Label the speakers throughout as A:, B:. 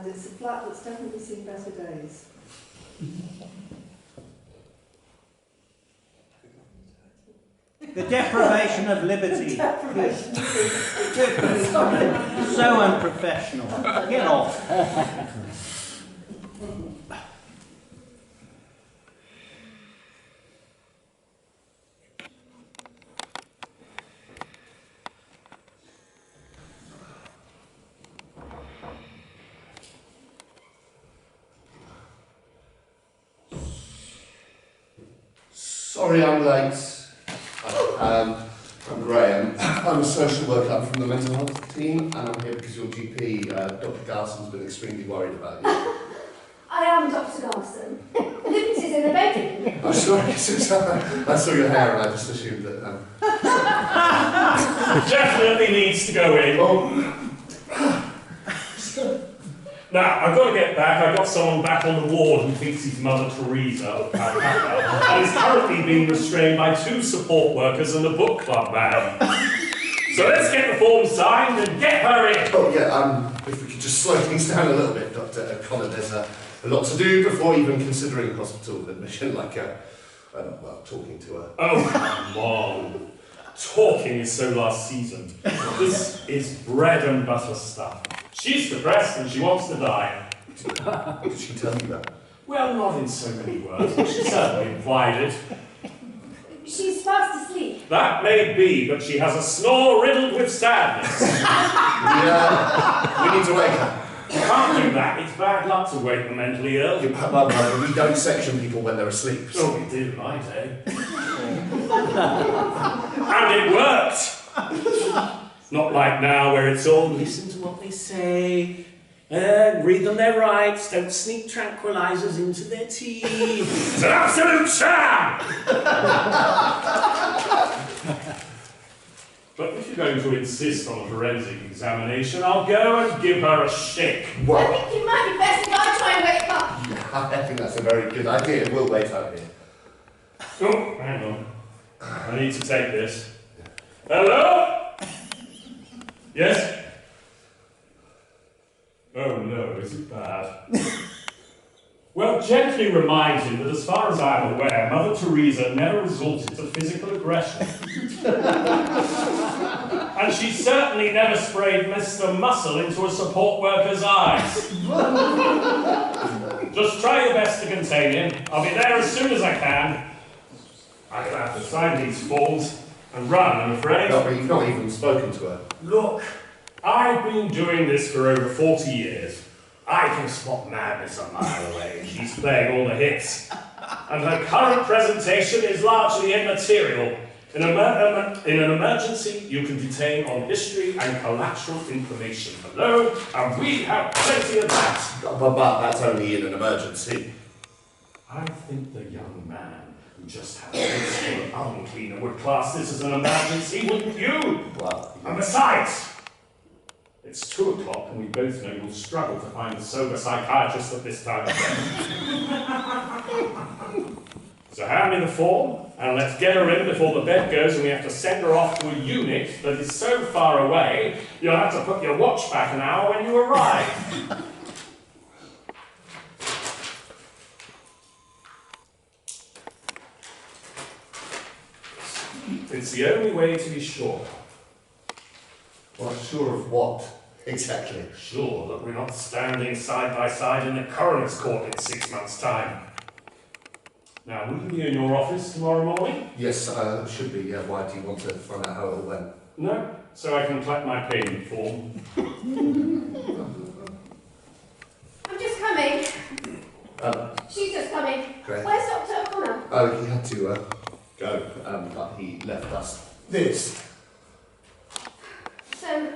A: and it's a flat that's definitely seen better days.
B: The deprivation of liberty.
A: Deprivation of liberty. Sorry.
B: So unprofessional. Get off.
C: Sorry I'm late. I'm Graham. I'm a social worker. I'm from the mental health team, and I'm here because your GP, Dr. Garson's been extremely worried about you.
D: I am Dr. Garson. Liberty's in the bedroom.
C: I'm sorry, I saw your hair and I just assumed that...
E: Definitely needs to go in.
C: Oh.
E: Now, I've got to get back. I've got someone back on the ward who thinks he's Mother Teresa of Calcutta and is currently being restrained by 2 support workers and a book club man. So let's get the form signed and get her in.
C: Oh yeah, if we could just slow things down a little bit, Dr. O'Connor, there's a lot to do before even considering hospital admission, like, well, talking to her.
E: Oh, come on. Talking is so last season. This is bread and butter stuff. She's depressed and she wants to die.
C: Did she tell you that?
E: Well, not in so many words, but she certainly implied it.
D: She's fast asleep.
E: That may be, but she has a snore riddled with sadness.
C: We need to wake her.
E: You can't do that. It's bad luck to wake the mentally ill.
C: We don't section people when they're asleep.
E: Oh, we did in my day. And it worked! Not like now, where it's all listen to what they say, read them their rights, don't sneak tranquilizers into their tea. It's an absolute sham! But if you're going to insist on a forensic examination, I'll go and give her a shake.
C: What?
D: I think it might be best if I try and wake up.
C: I think that's a very good idea. We'll wait out here.
E: Oh, hang on. I need to take this. Hello? Yes? Oh no, is it bad? Well, gently remind him that as far as I'm aware, Mother Teresa never resorted to physical aggression. And she certainly never sprayed Mr. Muscle into a support worker's eyes. Just try your best to contain him. I'll be there as soon as I can. I'm going to have to sign these forms and run, I'm afraid.
C: No, but you've not even spoken to her.
E: Look, I've been doing this for over 40 years. I can spot madness a mile away. She's playing all the hits. And her current presentation is largely immaterial. In an emergency, you can detain on history and collateral information alone, and we have plenty of that.
C: But that's only in an emergency.
E: I think the young man who just had a full oven cleaner would class this as an emergency, wouldn't you?
C: Well,
E: And besides, it's 2 o'clock and we both know you'll struggle to find a sober psychiatrist at this time of day. So hand me the form and let's get her in before the bed goes and we have to send her off to a unit that is so far away you'll have to put your watch back an hour when you arrive. It's the only way to be sure.
C: well, sure of what? Exactly.
E: Sure that we're not standing side by side in the coroner's court in 6 months' time. Now, will you be in your office tomorrow morning?
C: Yes, should be. Yeah. Why do you want to find out how it all went?
E: No, so I can collect my payment form.
D: I'm just coming. She's just coming.
C: Great.
D: Where's Dr. O'Connor?
C: Oh, he had to go, but he left us this.
D: So,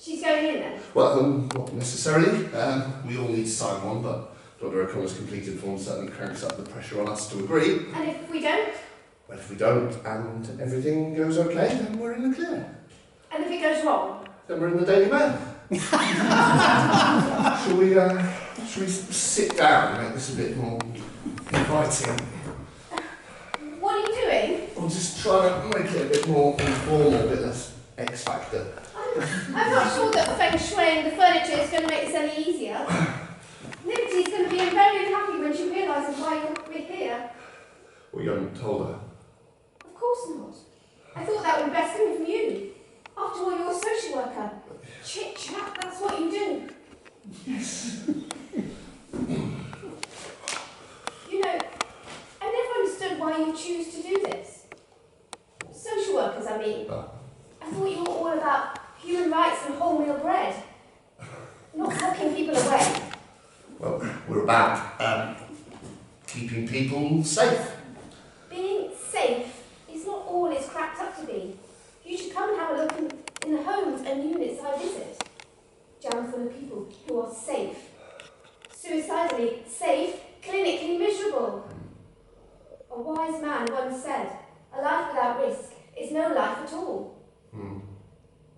D: she's going in then?
C: Well, not necessarily. We all need to sign one, but Dr. O'Connor's completed form certainly cranks up the pressure on us to agree.
D: And if we don't?
C: Well, if we don't and everything goes okay, then we're in the clear.
D: And if it goes wrong?
C: Then we're in the Daily Mail. Shall we sit down and make this a bit more inviting?
D: What are you doing?
C: I'm just trying to make it a bit more informal, a bit less X-Factor.
D: I'm not sure that feng shuiing the furniture is going to make this any easier. You know, I never understood why you choose to do this. Social workers, I mean. I thought you were all about human rights and wholemeal bread. Not locking people away.
C: Well, we're about keeping people safe.
D: Being safe is not all it's cracked up to be. You should come and have a look in the homes and units I visit. Jam full of people who are safe. Suicidally safe, clinically miserable. A wise man once said, a life without risk is no life at all.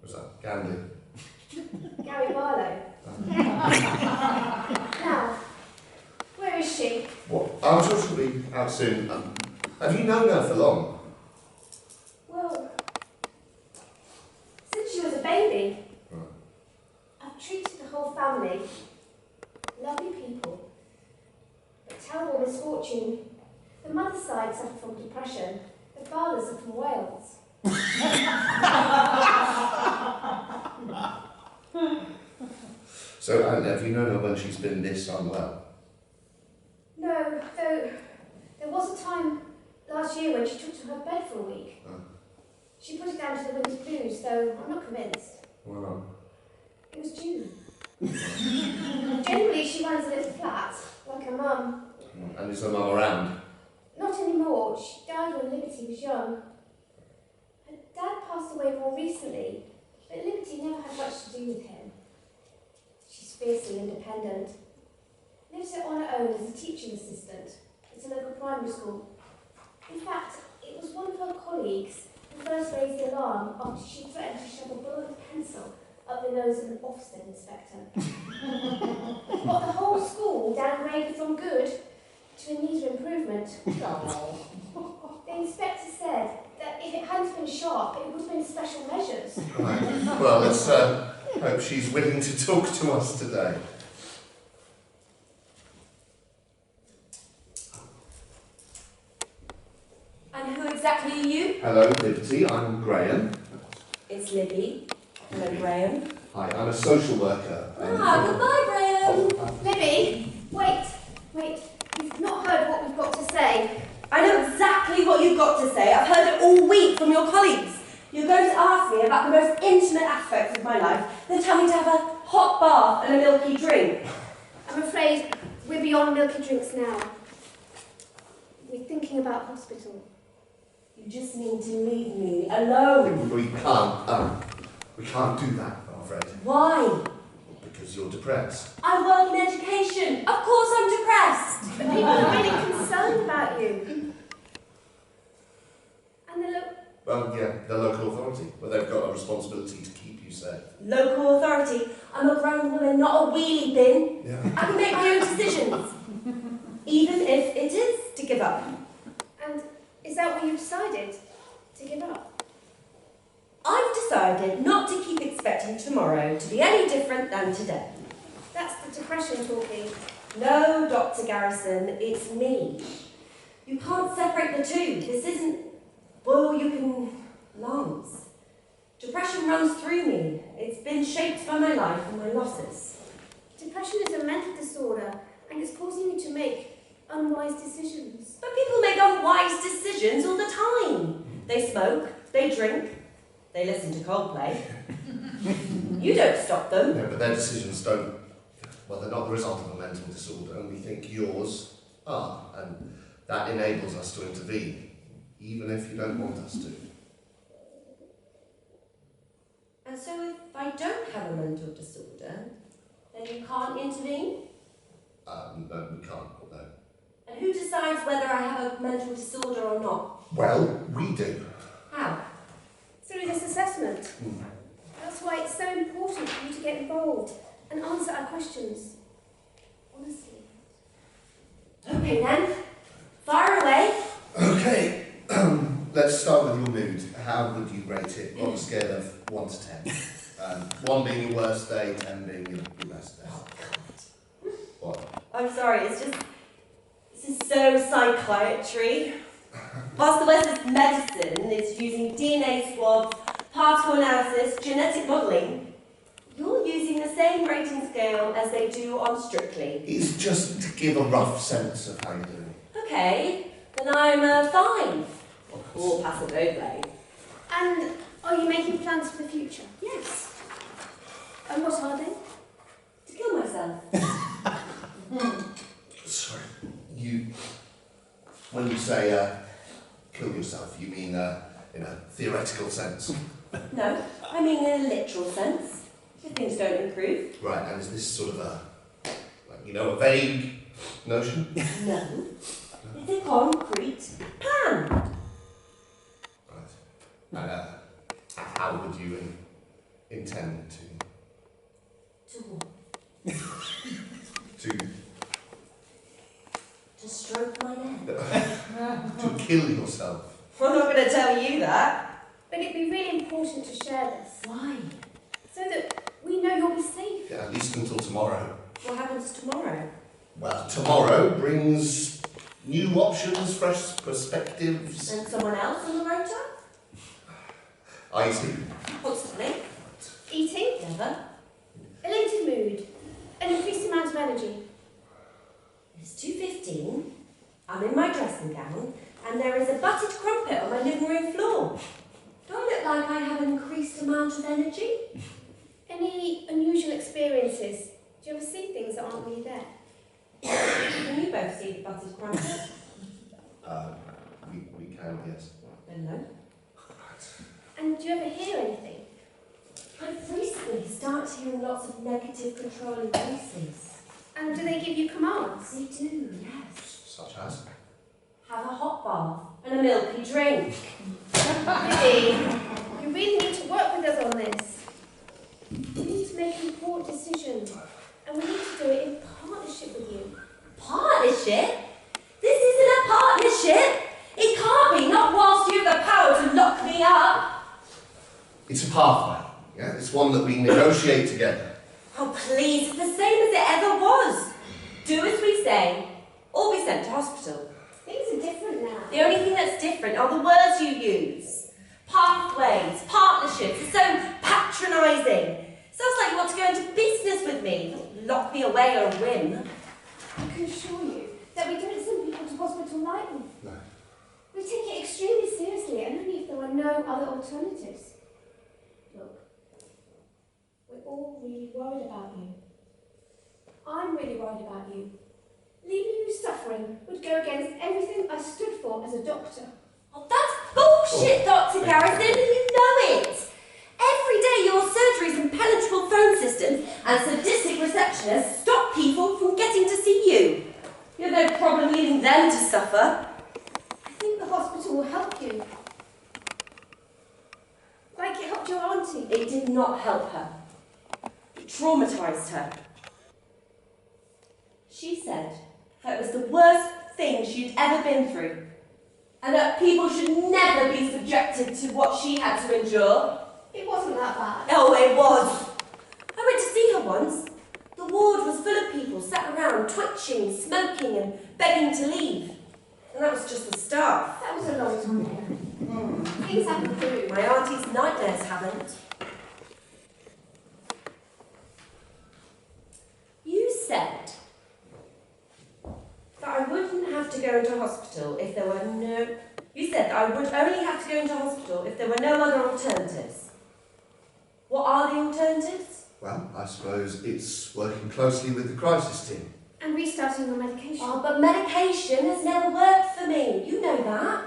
C: Was that Gandhi?
D: Gary Barlow. Now, where is she?
C: What? I'm sure she'll be out soon. Have you known her for long?
D: Well, since she was a baby,
C: Right.
D: I've treated the whole family. Lovely people. But terrible misfortune. The mother's side suffered from depression. The father's are from Wales.
C: So, have you known her when she's been this unwell?
D: No, though there was a time last year when she took to her bed for a week. She put it down to the winter blues, though I'm not convinced.
C: Why not?
D: It was June. Generally, she runs a little flat, like her mum.
C: And is her mum around?
D: Not anymore. She died when Liberty was young. Her dad passed away more recently, but Liberty never had much to do with him. She's fiercely independent. Lives it on her own as a teaching assistant at a local primary school. In fact, it was one of her colleagues who first raised the alarm after she threatened to shove a bullet pencil up the nose of an Ofsted inspector. But the whole school downgraded from good to a need of improvement. The inspector said that if it hadn't been sharp, it would have been special measures.
C: Right. Well, let's hope she's willing to talk to us today.
F: And who exactly are you?
C: Hello, Liberty. I'm Graham.
F: It's Libby. Hello, Graham.
C: Hi, I'm a social worker.
F: Goodbye, Graham.
D: Libby, wait. You've not heard what we've got to say.
F: I know exactly what you've got to say. I've heard it all week from your colleagues. You're going to ask me about the most intimate aspects of my life, then tell me to have a hot bath and a milky drink.
D: I'm afraid we're beyond milky drinks now. We're thinking about hospital.
F: You just need to leave me alone.
C: We can't do that, I'm afraid.
F: Why?
C: Because you're depressed.
F: I work in education. Of course I'm depressed.
D: But people are really concerned about you. And
C: Well, yeah, the local authority. Well, they've got a responsibility to keep you safe.
F: Local authority. I'm a grown woman, not a wheelie bin.
C: Yeah.
F: I can make my own decisions. Even if it is to give up.
D: And is that what you've decided? To give up?
F: I've decided not to keep expecting tomorrow to be any different than today.
D: That's the depression talking.
F: No, Dr. Garrison, it's me. You can't separate the two. This isn't boil you can lungs. Depression runs through me. It's been shaped by my life and my losses.
D: Depression is a mental disorder and it's causing you to make unwise decisions.
F: But people make unwise decisions all the time. They smoke, they drink, they listen to Coldplay. You don't stop them.
C: Yeah, but their decisions don't... Well, they're not the result of a mental disorder, and we think yours are. And that enables us to intervene, even if you don't want us to.
F: And so if I don't have a mental disorder, then you can't intervene?
C: No, we can't, no.
F: And who decides whether I have a mental disorder or not?
C: Well, we do.
F: How?
D: Through this assessment. That's why it's so important for you to get involved and answer our questions. Honestly.
F: Okay then, fire away.
C: Okay, let's start with your mood. How would you rate it on a scale of 1 to 10? 1 being your worst day, 10 being your best day.
F: Oh,
C: What?
F: I'm sorry, this is so psychiatry. Whilst the West is medicine, it's using DNA swabs, particle analysis, genetic modelling. You're using the same rating scale as they do on Strictly.
C: It's just to give a rough sense of how you're doing.
F: Okay, then I'm a 5. Or pass it over.
D: And are you making plans for the future?
F: Yes,
D: And what are they?
F: to kill myself.
C: Sorry, when you say kill yourself, you mean in a theoretical sense?
F: No, I mean in a literal sense. If things don't improve.
C: Right, and is this sort of a vague notion?
F: No. It's a concrete plan.
C: Right. And how would you intend to?
F: To what?
C: To
F: stroke my neck.
C: to kill yourself?
F: I'm not going to tell you that.
D: But it'd be really important to share this,
F: Why?
D: so that we know you'll be safe.
C: Yeah, at least until tomorrow.
F: What happens tomorrow?
C: Well, tomorrow brings new options, fresh perspectives.
F: And someone else on the rota?
C: Are you sleeping?
F: Constantly.
D: Eating,
F: Never.
D: elated mood, an increased amount of energy.
F: It's 2:15. I'm in my dressing gown, and there is a buttered crumpet on my living room floor. Do I look like I have an increased amount of energy?
D: Any unusual experiences? Do you ever see things that aren't really there?
F: Can you both see the buttered crumpet?
C: We can, yes.
F: Then no.
D: And do you ever hear anything?
F: I've recently started hearing lots of negative controlling voices.
D: And do they give you commands?
F: They do, yes.
C: Such as?
F: Have a hot bath and a milky drink.
D: Lily, you really need to work with us on this. We need to make important decisions, and we need to do it in partnership with you.
F: Partnership? This isn't a partnership. It can't be, not whilst you have the power to lock me up.
C: It's a pathway, yeah? It's one that we negotiate together.
F: Oh, please, it's the same as it ever was. Do as we say, or be sent to hospital.
D: Things are different now.
F: The only thing that's different are the words you use. Pathways, partnerships, it's so patronising. Sounds like you want to go into business with me, not lock me away on a whim.
D: I can assure you that we don't send people to hospital lightly.
C: No.
D: We take it extremely seriously, and only if there are no other alternatives. Look, we're all really worried about you. I'm really worried about you. Leaving you suffering would go against everything I stood for as a doctor.
F: Oh, that's bullshit, Dr. Garrison, and you know it. Every day your surgeries, impenetrable phone systems, and sadistic receptionists stop people from getting to see you. You have no problem leaving them to suffer.
D: I think the hospital will help you. Like it helped your auntie.
F: It did not help her. It traumatised her. She said that it was the worst thing she'd ever been through, and that people should never be subjected to what she had to endure.
D: It wasn't that bad.
F: Oh, it was. I went to see her once. The ward was full of people sat around twitching, smoking and begging to leave. And that was just the staff.
D: That was a long time ago. Things have improved.
F: My auntie's nightmares haven't. You said that I wouldn't have to go into hospital if there were no... You said that I would only have to go into hospital if there were no other alternatives. What are the alternatives?
C: Well, I suppose it's working closely with the crisis team.
D: And restarting your medication.
F: Oh, but medication has never worked for me. You know that.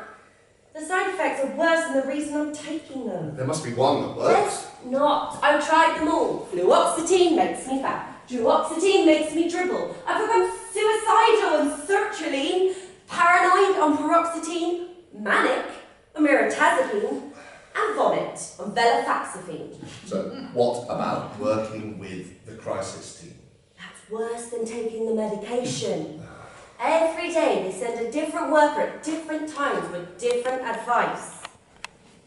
F: The side effects are worse than the reason I'm taking them.
C: There must be one that works.
F: There's not. I've tried them all. Fluoxetine makes me fat. Duoxetine makes me dribble. I've become suicidal on sertraline, paranoid on paroxetine, manic on mirtazapine, and vomit on venlafaxine.
C: So, what about working with the crisis team?
F: That's worse than taking the medication. Every day they send a different worker at different times with different advice.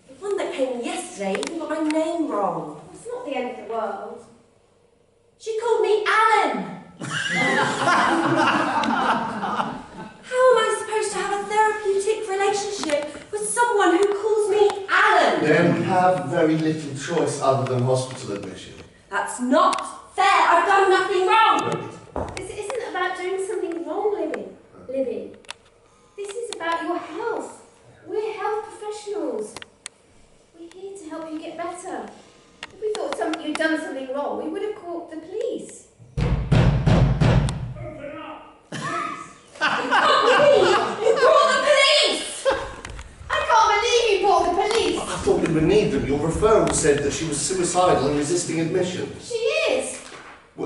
F: The one that came yesterday even got my name wrong.
D: It's not the end of the world.
F: She called me Alan. How am I supposed to have a therapeutic relationship with someone who calls me Alan?
C: Then we have very little choice other than hospital admission.
F: That's not fair. I've done nothing wrong.
D: This isn't about doing something wrong, Libby. This is about your health. We're health professionals. We're here to help you get better. If we thought you'd done something wrong, we would have called the police.
E: Open up!
F: You brought the police!
D: I can't believe you brought the police!
C: I thought we would need them. Your referral said that she was suicidal and resisting admission.
D: She is.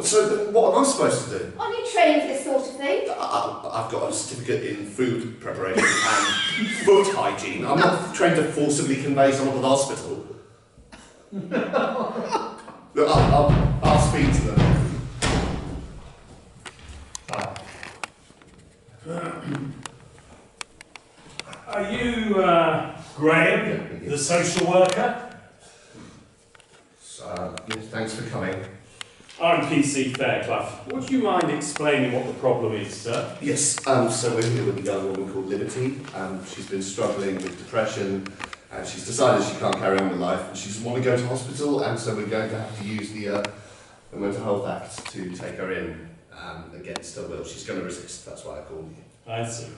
C: So what am I supposed to do?
D: Aren't you trained for this sort of thing?
C: I've got a certificate in food preparation and foot hygiene. I'm not trained to forcibly convey someone to the hospital. Look, I'll speak to them.
E: Are you, Graham, the social worker?
C: Yes, thanks for coming.
E: I'm PC Fairclough. Would you mind explaining what the problem is, sir?
C: Yes, so we're here with a young woman called Liberty. She's been struggling with depression, and she's decided she can't carry on with life, and she doesn't want to go to hospital, and so we're going to have to use the Mental Health Act to take her in against her will. She's going to resist, that's why I called you.
E: I see.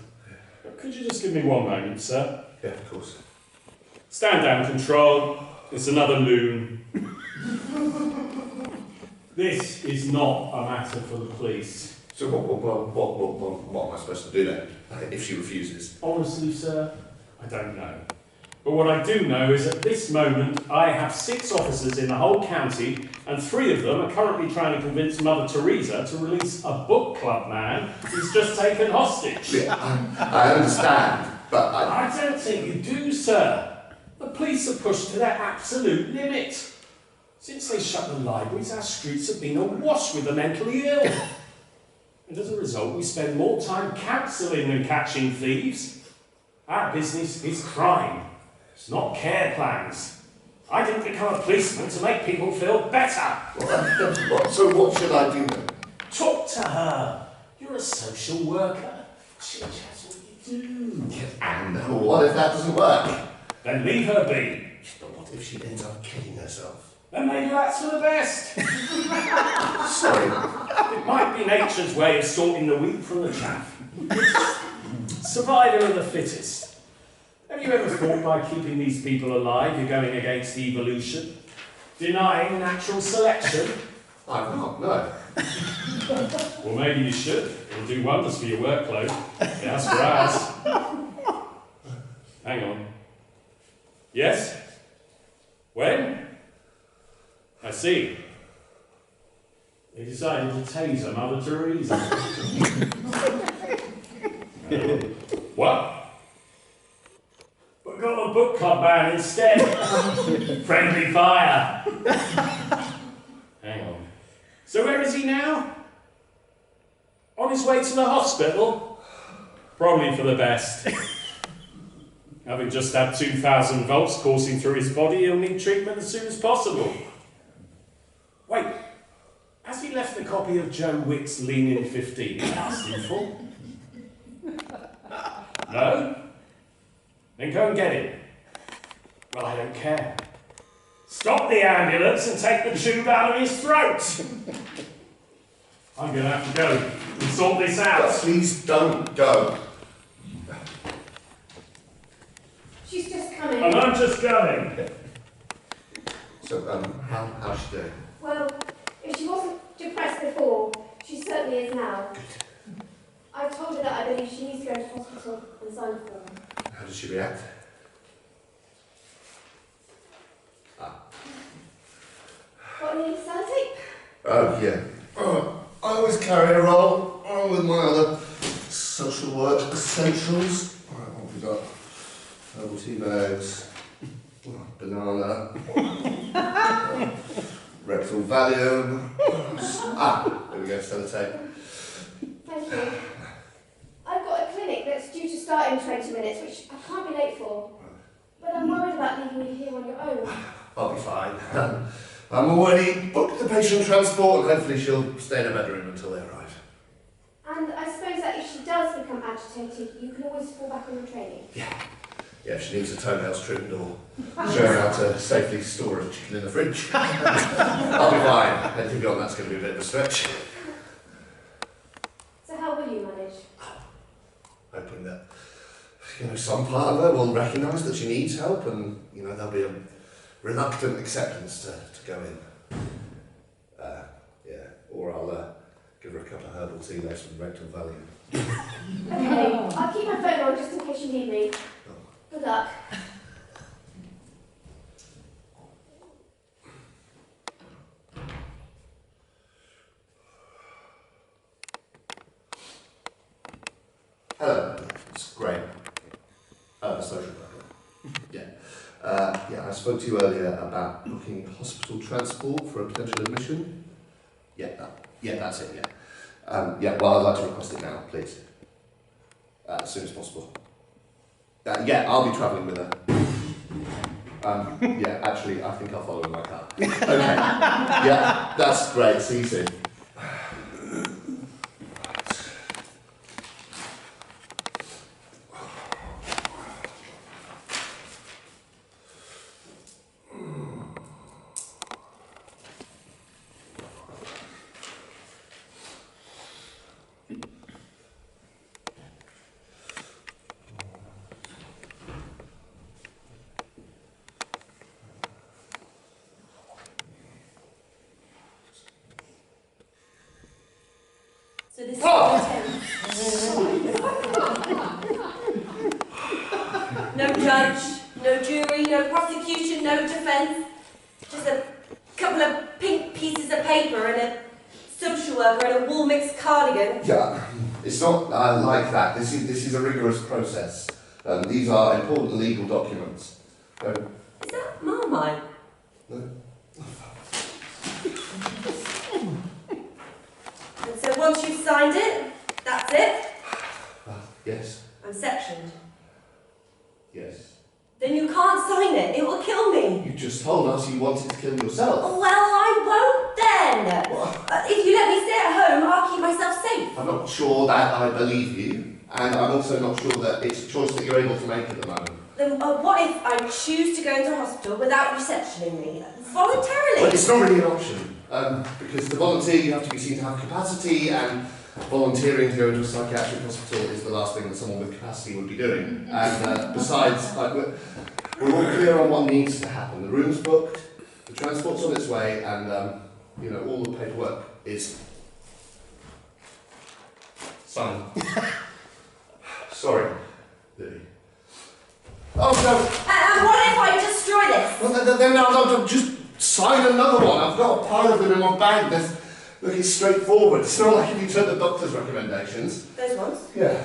E: Could you just give me one moment, sir?
C: Yeah, of course.
E: Stand down, control. It's another loon. This is not a matter for the police.
C: So what am I supposed to do then, if she refuses?
E: Honestly, sir, I don't know. But what I do know is at this moment I have 6 officers in the whole county, and 3 of them are currently trying to convince Mother Teresa to release a book club man who's just taken hostage.
C: Yeah, I understand, but
E: I don't think you do, sir. The police are pushed to their absolute limit. Since they shut the libraries, our streets have been awash with the mentally ill. And as a result, we spend more time counselling than catching thieves. Our business is crime, not care plans. I didn't become a policeman to make people feel better.
C: So what should I do then?
E: Talk to her. You're a social worker. She knows what you do.
C: And what if that doesn't work?
E: Then leave her be.
C: But what if she ends up killing herself?
E: Then maybe that's for the best.
C: Sorry.
E: It might be nature's way of sorting the wheat from the chaff. Survival of the fittest. Have you ever thought by keeping these people alive you're going against evolution? Denying natural selection?
C: I've not, no.
E: Well, maybe you should. It'll do wonders for your workload. Yes, for ours. Hang on. Yes? When? I see. They decided to taser Mother Teresa. What? But got a book club man instead. Friendly fire. Hang on. So where is he now? On his way to the hospital? Probably for the best. Having just had 2,000 volts coursing through his body, he'll need treatment as soon as possible. Wait, has he left a copy of Joe Wick's Lean In 15 I asked him for? No? Then go and get him. Well, I don't care. Stop the ambulance and take the tube out of his throat! I'm going to have to go and sort this out.
C: Please don't go.
D: She's just coming.
E: And I'm just going.
C: So, how's she doing?
D: Well, if she wasn't depressed before, she certainly is now. I've told her that I believe she needs to go to hospital and sign a form.
C: How does she react?
D: Got any sellotape?
C: Oh, yeah. I always carry a roll with my other social work essentials. Right, what have we got? Herbal tea bags, banana, rectal Valium. There we go, sellotape.
D: Thank you. I've got a clinic that's due to start in 20 minutes, which I can't be late for. But I'm worried about leaving you here on your own.
C: I'll be fine. I'm already booked the patient transport and hopefully she'll stay in her bedroom until they arrive.
D: And I suppose that if she does become agitated, you can always fall back on your training.
C: yeah, if she needs her toenails trimmed or shown how to safely store a chicken in the fridge, I'll be fine. Anything beyond that's going to be a bit of a stretch.
D: So how will you manage?
C: Hoping that, some part of her will recognise that she needs help, and, there'll be a reluctant acceptance to go in. Or I'll give her a cup of herbal tea laced with rectal Valium.
D: Okay, I'll keep my phone on just in case you need me. Good luck.
C: Hello, it's Graham. Social worker. Yeah, I spoke to you earlier about booking hospital transport for a potential admission. Yeah, that's it, yeah. Well, I'd like to request it now, please. As soon as possible. I'll be travelling with her. Actually, I think I'll follow in my car. Okay. Yeah, that's great. See you soon.
F: So this is no judge, no jury, no prosecution, no defence. Just a couple of pink pieces of paper and a social worker and a wool mixed cardigan.
C: Yeah, it's not like that. This is a rigorous process. These are important legal documents.
F: Is that Marmite?
C: No.
F: And so once you've signed it, that's it?
C: Yes.
F: I'm sectioned.
C: Yes.
F: Then you can't sign it. It will kill me.
C: You just told us you wanted to kill yourself.
F: Oh, well, I won't then. If you let me stay at home, I'll keep myself safe.
C: I'm not sure that I believe you, and I'm also not sure that it's a choice that you're able to make at the moment.
F: Then what if I choose to go into hospital without receptioning me? Voluntarily?
C: Well, it's not really an option, because to volunteer you have to be seen to have capacity, and volunteering to go into a psychiatric hospital is the last thing that someone with capacity would be doing. And besides, we're all clear on what needs to happen. The room's booked, the transport's on its way, and all the paperwork is signed. Sorry, Lily. Oh no!
F: And what if I destroy this?
C: Well, then I'll just sign another one. I've got a pile of them in my bag. Look, it's straightforward. It's not like if you took the doctor's recommendations.
F: Those ones?
C: Yeah.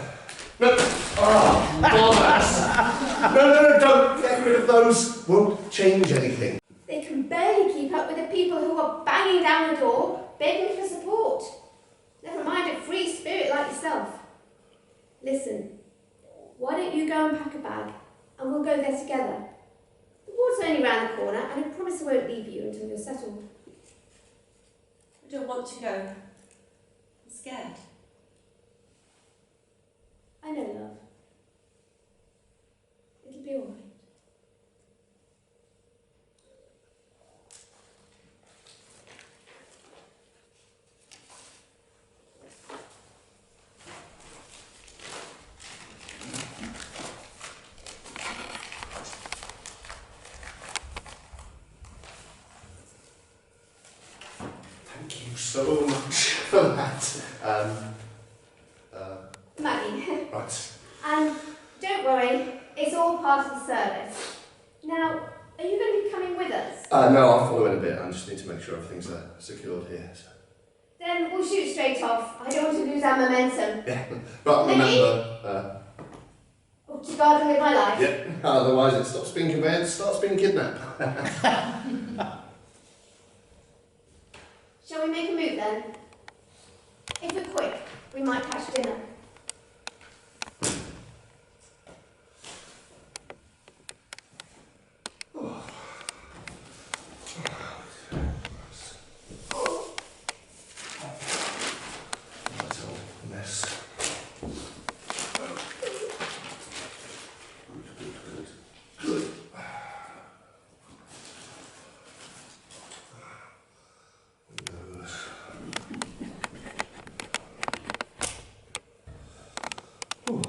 C: No. Oh, bollocks. No, don't get rid of those. Won't change anything.
D: They can barely keep up with the people who are banging down the door, begging for support. Never mind a free spirit like yourself. Listen, why don't you go and pack a bag, and we'll go there together. The ward's only round the corner, and I promise I won't leave you until you're settled.
F: I don't want to go. I'm scared.
D: I know, love. It'll be all right.
C: Thank you so much for that.
D: Maggie.
C: Right.
D: And don't worry, it's all part of the service. Now, are you going to be coming with us?
C: No, I'll follow in a bit. I just need to make sure everything's secured here. So.
D: Then we'll shoot straight off. I don't want to lose our momentum.
C: Yeah, but remember...
D: Or to guard and live my life.
C: yeah, otherwise it stops being conveyed, starts being kidnapped.
D: Shall we make a move then? If we're quick, we might catch dinner.
E: Hello.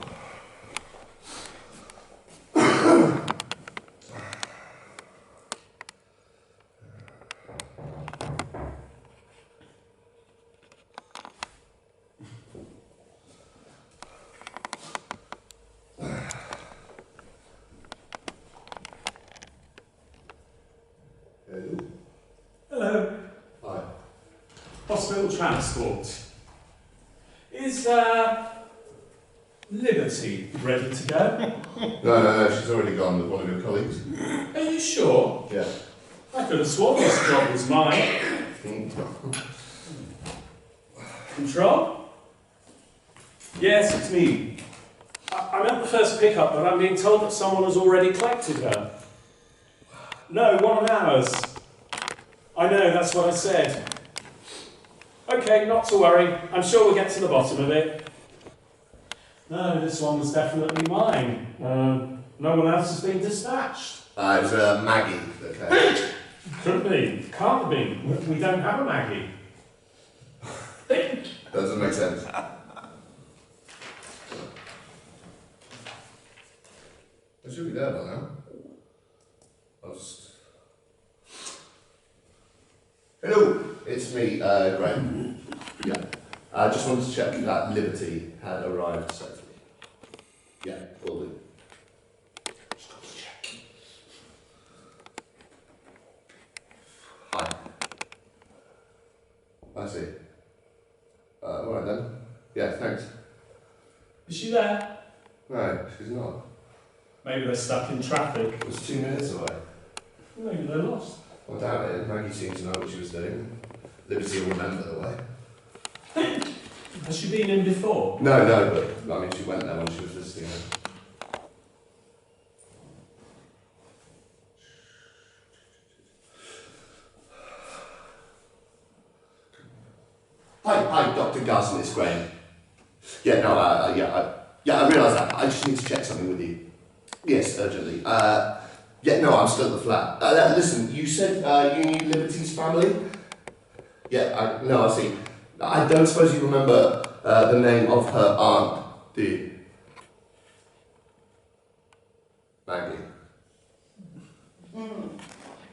C: Hi.
E: Hospital transport. Is Liberty ready to go?
C: No, she's already gone with one of your colleagues.
E: Are you sure?
C: Yeah.
E: I could have sworn this job was mine. Control? Yes, it's me. I'm at the first pickup, but I'm being told that someone has already collected her. No, one of ours. I know, that's what I said. Okay, not to worry. I'm sure we'll get to the bottom of it. No, this one was definitely mine. No one else has been dispatched.
C: It was Maggie that came.
E: Could be. Can't be. We don't have a Maggie.
C: That doesn't make sense. I should be there by now. I'll just... Hello, it's me, Graham. Yeah. I just wanted to check that Liberty had arrived safely. Yeah, will do. Just got to check. Hi. I see. Alright then. Yeah, thanks.
E: Is she there?
C: No, she's not.
E: Maybe they're stuck in traffic.
C: It was 2 minutes away.
E: Maybe they're lost.
C: I doubt it. Maggie seemed to know what she was doing. Liberty will remember the way.
E: Has she been in before?
C: No, but I mean, she went there when she was visiting her. Hi, Dr. Garson, it's Graham. Yeah, no, I realise that. I just need to check something with you. Yes, urgently. Yeah, no, I'm still at the flat. Listen, you said you knew Liberty's family? Yeah, I see. I don't suppose you remember the name of her aunt, do you? Maggie?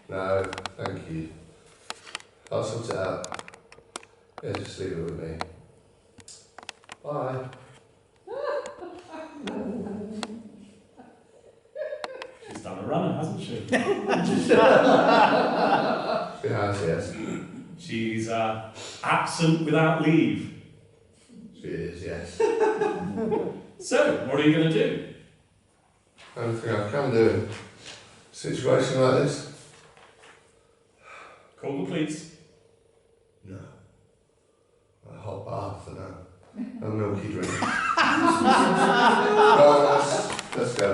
C: No, thank you. I'll sort it out. Yeah, just leave it with me. Bye.
E: She's done a runner, hasn't she?
C: She has, yes.
E: She's absent without leave.
C: She is, yes.
E: So, what are you going to do?
C: Anything I can do in a situation like this?
E: Call the police.
C: No. A hot bath for now. A milky drink. Well, let's go.